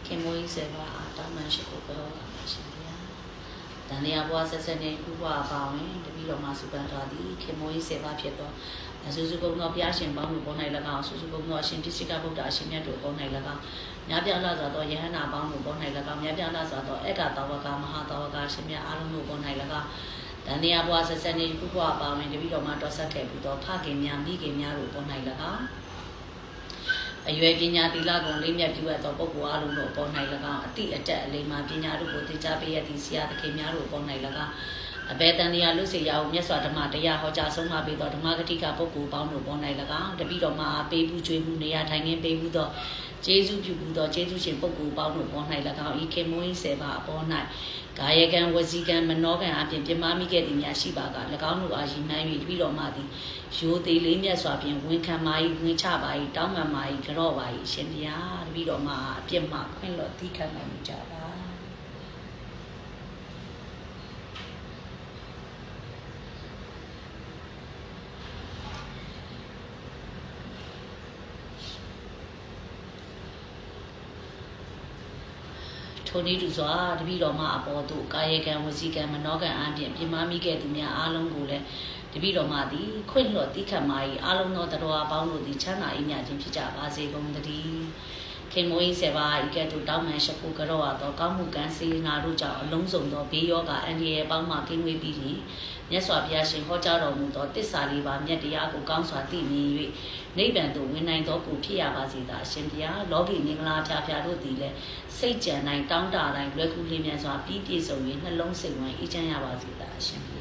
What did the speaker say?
ခင်မွေးစေပါတောင်းမှန်ရှိဖို့ပြောပါရှင်ဗျာတန်တရားဘွားဆက်ဆက်နဲ့ခုဘွားပါဝင်တပည့်တော်မှာစုပန်တော်သည်ခင်မွေးစေပါဖြစ်တော်အစူစုကုံတော်ဘုရားရှင်ပေါင်းတို့ပေါ်၌၎င်းအစူစုကုံတော်အရှင်ပြစ္ဆိကဗုဒ္ဓအရှင်မြတ်တို့ပေါ်၌၎င်းများပြားလာစွာသောယဟန္တာပေါင်းတို့ပေါ်၌၎င်းများပြားလာစွာသောဧကတာဝကမဟာတာဝကအရှင်မြတ်အားလုံးတို့ပေါ်၌၎င်းတန်တရားဘွားဆက်ဆက်နဲ့ခုဘွားပါဝင်တပည့်တော်မှာတော်ဆက်ခဲ့ပြီးတော့ဖခင်များမိခင်များတို့ပေါ်၌၎င်းအရွယ်ပညာသီလကုံလေးမြတ်ပြုအပ်သောပုဂ္ဂိုလ်အလုံးတို့ပေါ်၌၎င်းအတိအတက်အလေးမှာပညာတို့ကိုသင်ကြားပေးရသည့်ဆရာသခင်များတို့ပေါ်၌၎င်းအဘေတန်တရားလူစေရအောင်မြတ်စွာဓမ္မတရားဟောကြားဆုံးမပေးသောဓမ္မဂတိကပုဂ္ဂိုလ်ပေါင်းတို့ပေါ်၌၎င်းတပိတော်မှာပေးဘူးကျွေးမှုနေရာထိုင်ခင်းပေးဘူးသောကျေးဇူးပြုဘူးသောကျေးဇူးရှင်ပုဂ္ဂိုလ်ပေါင်းတို့ပေါ်၌၎င်းဤခေမွေးစေပါအပေါ်၌ကာယကံဝစီကံမနောကံအပြင်ပြမမိခဲ့သည်များရှိပါက၎င်းတို့အားရည်မှန်း၍တပိတော်မှာသည်ရိုသေလေးမြတ်စွာဖြင့်ဝန်ခံပါ၏ဝင်ချပါ၏တောင်းပန်ပါ၏ကြော့ပါ၏ရှင်ဘုရားတပိတော်မှာအပြစ်မှခွင့်လွှတ်သီးခံနိုင်ကြပါထိုနည်းတူစွာတပည့်တော်မှာအပေါ်သို့ကာယကံဝစီကံမနောကံအပြင်ပြမမိခဲ့သူများအားလုံးကိုလည်းတပည့်တော်မှာသည်ခွင့်လွှတ်သီးခံပါ၏အားလုံးသောတရားပေါင်းတို့သည်ချမ်းသာ၏မြတ်ခြင်းဖြစ်ကြပါစေကုန်သတည်းခင်မွေးစေပါဤကဲ့သို့တောင်းပန်ရှဖို့ကြောရသောကောင်းမှုကံစေနာတို့ကြောင့်အလုံးစုံသောဘေးရောဂါအန္တရာယ်ပေါင်းမှကင်းဝေးပြီးမြတ်စွာဘုရားရှင်ဟောကြားတော်မူသောတစ္ဆာလေးပါးမြတ်တရားကိုကောင်းစွာသိမြင်၍နိဗ္ဗာန်သို့ဝင်နိုင်သောကိုဖြစ်ရပါစေသာအရှင်ဘုရားလောကီမင်္ဂလာဖျားဖျားတို့သည်လည်းစိတ်ကြံတိုင်းတောင်းတတိုင်းလွယ်ကူလျင်မြန်စွာပြီးပြည့်စုံ၍နှလုံးစိတ်ဝမ်းအေးချမ်းရပါစေသာအရှင်